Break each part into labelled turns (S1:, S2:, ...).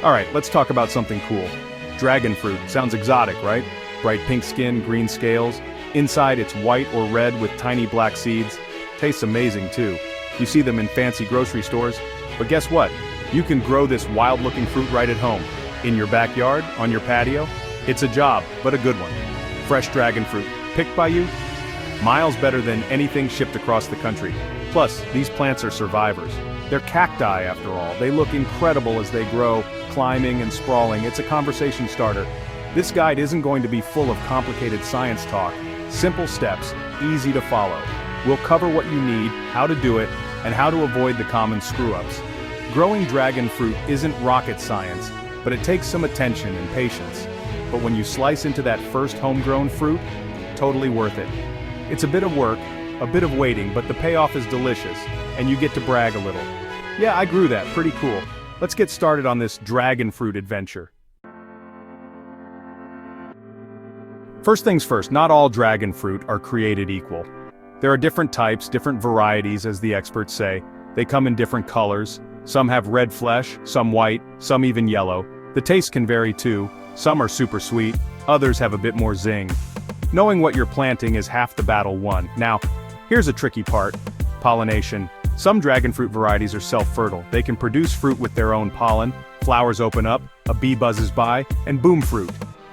S1: Alright, let's talk about something cool. Dragon fruit, sounds exotic, right? Bright pink skin, green scales. Inside it's white or red with tiny black seeds. Tastes amazing too. You see them in fancy grocery stores. But guess what? You can grow this wild-looking fruit right at home. In your backyard, on your patio. It's a job, but a good one. Fresh dragon fruit, picked by you? Miles better than anything shipped across the country. Plus, these plants are survivors. They're cacti after all. They look incredible as they grow, climbing and sprawling. It's a conversation starter. This guide isn't going to be full of complicated science talk. Simple steps, easy to follow. We'll cover what you need, how to do it, and how to avoid the common screw-ups. Growing dragon fruit isn't rocket science, but it takes some attention and patience. But when you slice into that first homegrown fruit, totally worth it. It's a bit of work, a bit of waiting, but the payoff is delicious, and you get to brag a little. Yeah, I grew that, pretty cool. Let's get started on this dragon fruit adventure. First things first, not all dragon fruit are created equal. There are different types, different varieties as the experts say. They come in different colors. Some have red flesh, some white, some even yellow. The taste can vary too. Some are super sweet, others have a bit more zing. Knowing what you're planting is half the battle won. Now, here's a tricky part. Pollination. Some dragon fruit varieties are self-fertile. They can produce fruit with their own pollen, flowers open up, a bee buzzes by, and boom, fruit.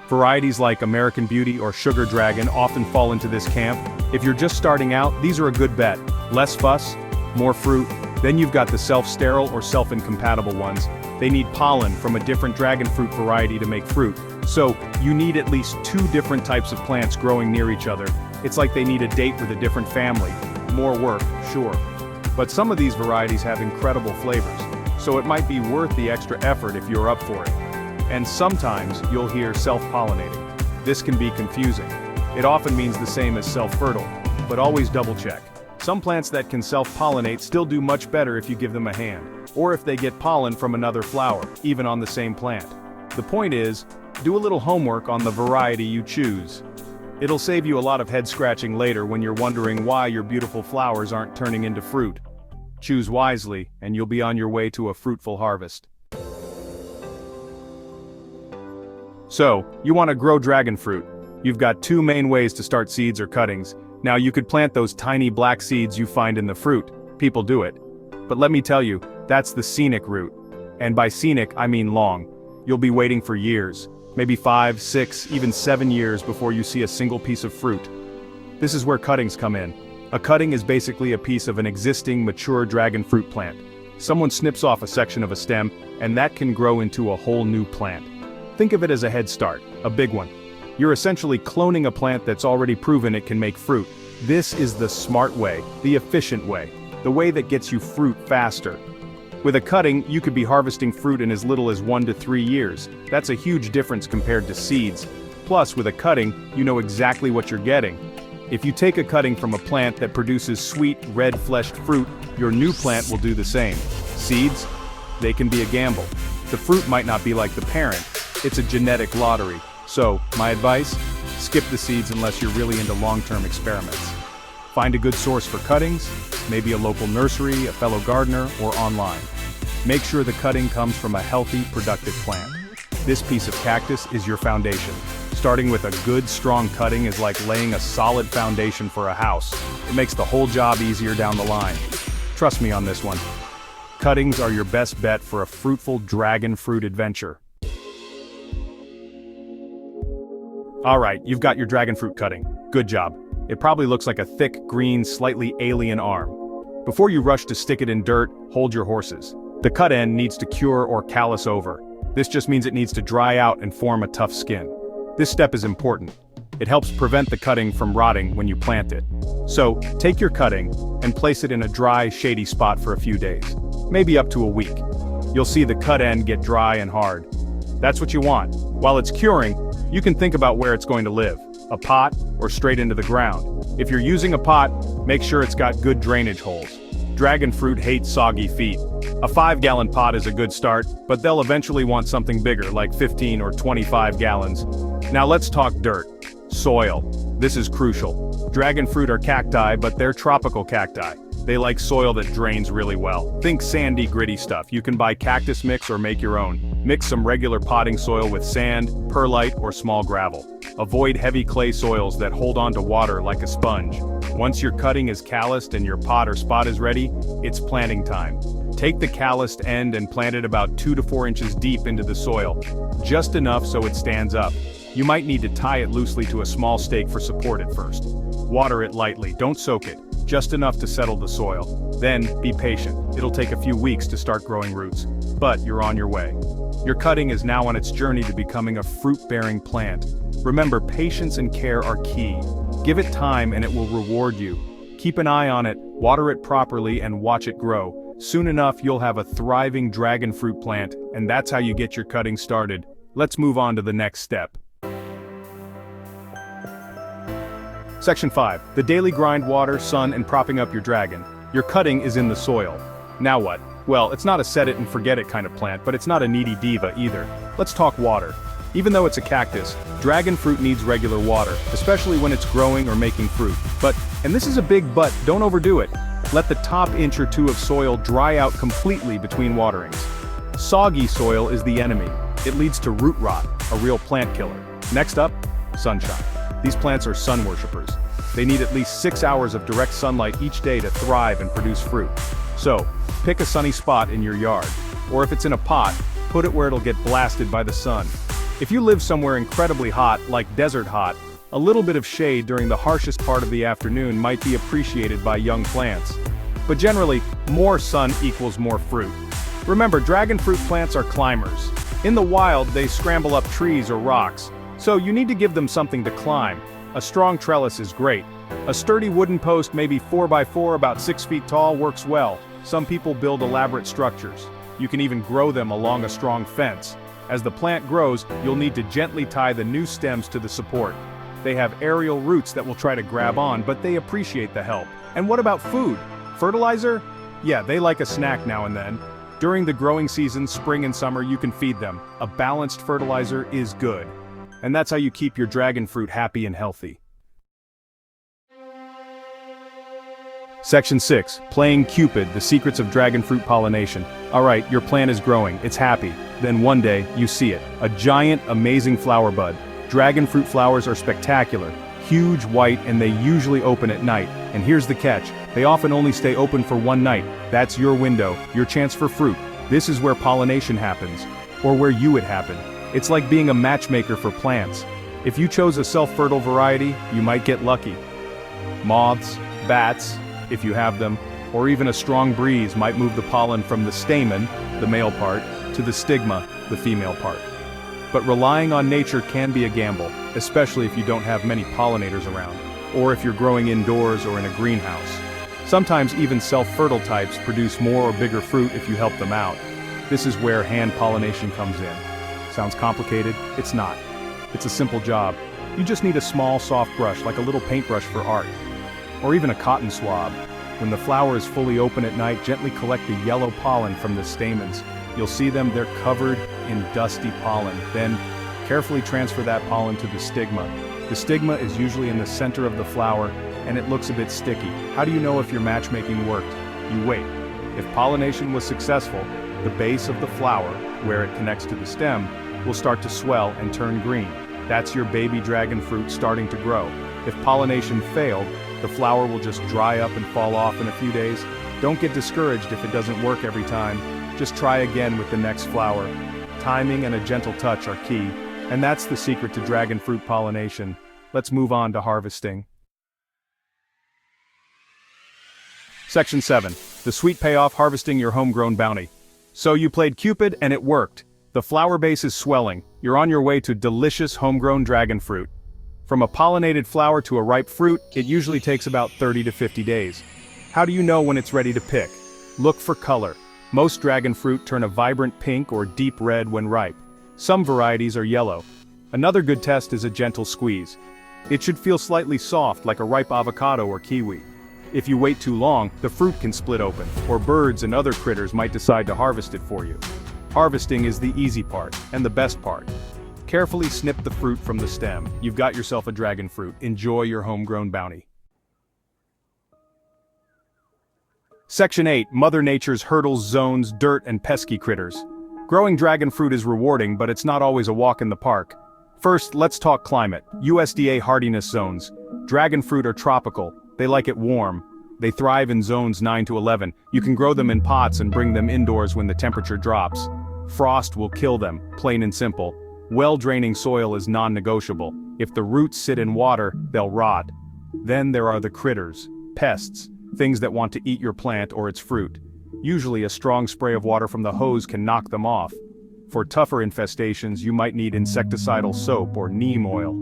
S1: Varieties like American Beauty or Sugar Dragon often fall into this camp. If you're just starting out, these are a good bet. Less fuss, more fruit. Then you've got the self-sterile or self-incompatible ones. They need pollen from a different dragon fruit variety to make fruit. So, you need at least 2 different types of plants growing near each other. It's like they need a date with a different family. More work, sure. But some of these varieties have incredible flavors, so it might be worth the extra effort if you're up for it. And sometimes you'll hear self-pollinating. This can be confusing. It often means the same as self-fertile, but always double-check. Some plants that can self-pollinate still do much better if you give them a hand, or if they get pollen from another flower, even on the same plant. The point is, do a little homework on the variety you choose. It'll save you a lot of head-scratching later when you're wondering why your beautiful flowers aren't turning into fruit. Choose wisely, and you'll be on your way to a fruitful harvest. So, you want to grow dragon fruit. You've got 2 main ways to start seeds or cuttings. Now you could plant those tiny black seeds you find in the fruit. People do it. But let me tell you, that's the scenic route. And by scenic, I mean long. You'll be waiting for years. Maybe 5, 6, even 7 years before you see a single piece of fruit. This is where cuttings come in. A cutting is basically a piece of an existing, mature dragon fruit plant. Someone snips off a section of a stem, and that can grow into a whole new plant. Think of it as a head start, a big one. You're essentially cloning a plant that's already proven it can make fruit. This is the smart way, the efficient way, the way that gets you fruit faster. With a cutting, you could be harvesting fruit in as little as 1 to 3 years. That's a huge difference compared to seeds. Plus, with a cutting, you know exactly what you're getting. If you take a cutting from a plant that produces sweet, red-fleshed fruit, your new plant will do the same. Seeds? They can be a gamble. The fruit might not be like the parent. It's a genetic lottery. So, my advice? Skip the seeds unless you're really into long-term experiments. Find a good source for cuttings, maybe a local nursery, a fellow gardener, or online. Make sure the cutting comes from a healthy, productive plant. This piece of cactus is your foundation. Starting with a good, strong cutting is like laying a solid foundation for a house. It makes the whole job easier down the line. Trust me on this one. Cuttings are your best bet for a fruitful dragon fruit adventure. Alright, you've got your dragon fruit cutting. Good job. It probably looks like a thick, green, slightly alien arm. Before you rush to stick it in dirt, hold your horses. The cut end needs to cure or callus over. This just means it needs to dry out and form a tough skin. This step is important. It helps prevent the cutting from rotting when you plant it. So, take your cutting and place it in a dry, shady spot for a few days. Maybe up to a week. You'll see the cut end get dry and hard. That's what you want. While it's curing, you can think about where it's going to live. A pot, or straight into the ground. If you're using a pot, make sure it's got good drainage holes. Dragon fruit hates soggy feet. A 5-gallon pot is a good start, but they'll eventually want something bigger, like 15 or 25 gallons. Now let's talk dirt. Soil. This is crucial. Dragon fruit are cacti, but they're tropical cacti. They like soil that drains really well. Think sandy, gritty stuff. You can buy cactus mix or make your own. Mix some regular potting soil with sand, perlite, or small gravel. Avoid heavy clay soils that hold on to water like a sponge. Once your cutting is calloused and your pot or spot is ready, it's planting time. Take the calloused end and plant it about 2 to 4 inches deep into the soil, just enough so it stands up. You might need to tie it loosely to a small stake for support at first. Water it lightly, don't soak it, just enough to settle the soil. Then, be patient. It'll take a few weeks to start growing roots, but you're on your way. Your cutting is now on its journey to becoming a fruit-bearing plant. Remember, patience and care are key. Give it time and it will reward you. Keep an eye on it, water it properly, and watch it grow. Soon enough, you'll have a thriving dragon fruit plant, and that's how you get your cutting started. Let's move on to the next step. Section 5. The daily grind: water, sun, and propping up your dragon. Your cutting is in the soil. Now what? Well, it's not a set it and forget it kind of plant, but it's not a needy diva either. Let's talk water. Even though it's a cactus, dragon fruit needs regular water, especially when it's growing or making fruit. But, and this is a big but, don't overdo it. Let the top inch or two of soil dry out completely between waterings. Soggy soil is the enemy. It leads to root rot, a real plant killer. Next up, sunshine. These plants are sun worshippers. They need at least 6 hours of direct sunlight each day to thrive and produce fruit. So, pick a sunny spot in your yard. Or if it's in a pot, put it where it'll get blasted by the sun. If you live somewhere incredibly hot, like desert hot, a little bit of shade during the harshest part of the afternoon might be appreciated by young plants. But generally, more sun equals more fruit. Remember, dragon fruit plants are climbers. In the wild, they scramble up trees or rocks. So you need to give them something to climb. A strong trellis is great. A sturdy wooden post, maybe 4 by 4, about 6 feet tall, works well. Some people build elaborate structures. You can even grow them along a strong fence. As the plant grows, you'll need to gently tie the new stems to the support. They have aerial roots that will try to grab on, but they appreciate the help. And what about food? Fertilizer? Yeah, they like a snack now and then. During the growing season, spring and summer, you can feed them. A balanced fertilizer is good. And that's how you keep your dragon fruit happy and healthy. Section 6. Playing Cupid: the secrets of dragon fruit pollination. Alright, your plant is growing, it's happy. Then one day, you see it. A giant, amazing flower bud. Dragon fruit flowers are spectacular. Huge, white, and they usually open at night. And here's the catch. They often only stay open for one night. That's your window, your chance for fruit. This is where pollination happens. Or where you would happen. It's like being a matchmaker for plants. If you chose a self-fertile variety, you might get lucky. Moths, bats, if you have them, or even a strong breeze might move the pollen from the stamen, the male part, to the stigma, the female part. But relying on nature can be a gamble, especially if you don't have many pollinators around, or if you're growing indoors or in a greenhouse. Sometimes even self-fertile types produce more or bigger fruit if you help them out. This is where hand pollination comes in. Sounds complicated? It's not. It's a simple job. You just need a small, soft brush, like a little paintbrush for art. Or even a cotton swab. When the flower is fully open at night, gently collect the yellow pollen from the stamens. You'll see them, they're covered in dusty pollen. Then, carefully transfer that pollen to the stigma. The stigma is usually in the center of the flower, and it looks a bit sticky. How do you know if your matchmaking worked? You wait. If pollination was successful, the base of the flower, where it connects to the stem, will start to swell and turn green. That's your baby dragon fruit starting to grow. If pollination failed, the flower will just dry up and fall off in a few days. Don't get discouraged if it doesn't work every time. Just try again with the next flower. Timing and a gentle touch are key, and that's the secret to dragon fruit pollination. Let's move on to harvesting. Section 7. The sweet payoff: harvesting your homegrown bounty. So you played Cupid and it worked. The flower base is swelling. You're on your way to delicious homegrown dragon fruit. From a pollinated flower to a ripe fruit, it usually takes about 30 to 50 days. How do you know when it's ready to pick? Look for color. Most dragon fruit turn a vibrant pink or deep red when ripe. Some varieties are yellow. Another good test is a gentle squeeze. It should feel slightly soft, like a ripe avocado or kiwi. If you wait too long, the fruit can split open, or birds and other critters might decide to harvest it for you. Harvesting is the easy part, and the best part. Carefully snip the fruit from the stem. You've got yourself a dragon fruit. Enjoy your homegrown bounty. Section 8, Mother Nature's hurdles, zones, dirt, and pesky critters. Growing dragon fruit is rewarding, but it's not always a walk in the park. First, let's talk climate. USDA hardiness zones. Dragon fruit are tropical. They like it warm. They thrive in zones 9 to 11. You can grow them in pots and bring them indoors when the temperature drops. Frost will kill them, plain and simple. Well-draining soil is non-negotiable. If the roots sit in water, they'll rot. Then there are the critters, pests, things that want to eat your plant or its fruit. Usually a strong spray of water from the hose can knock them off. For tougher infestations, you might need insecticidal soap or neem oil.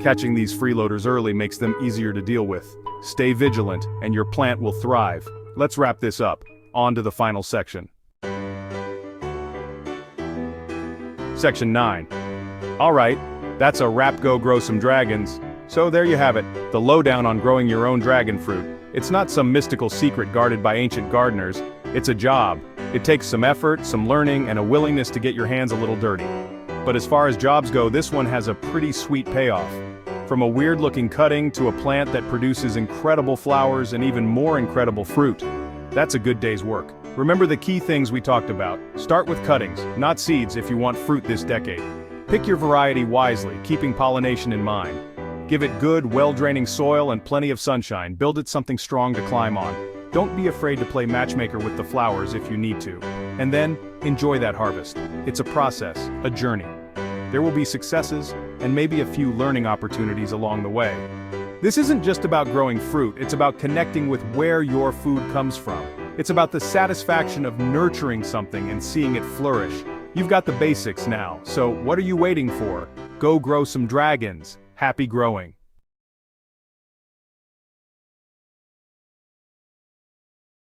S1: Catching these freeloaders early makes them easier to deal with. Stay vigilant, and your plant will thrive. Let's wrap this up. On to the final section. Section 9. Alright, that's a wrap. Go grow some dragons. So there you have it, the lowdown on growing your own dragon fruit. It's not some mystical secret guarded by ancient gardeners. It's a job. It takes some effort, some learning, and a willingness to get your hands a little dirty. But as far as jobs go, this one has a pretty sweet payoff. From a weird-looking cutting to a plant that produces incredible flowers and even more incredible fruit. That's a good day's work. Remember the key things we talked about. Start with cuttings, not seeds if you want fruit this decade. Pick your variety wisely, keeping pollination in mind. Give it good, well-draining soil and plenty of sunshine. Build it something strong to climb on. Don't be afraid to play matchmaker with the flowers if you need to. And then, enjoy that harvest. It's a process, a journey. There will be successes, and maybe a few learning opportunities along the way. This isn't just about growing fruit, it's about connecting with where your food comes from. It's about the satisfaction of nurturing something and seeing it flourish. You've got the basics now, so what are you waiting for? Go grow some dragons. Happy growing.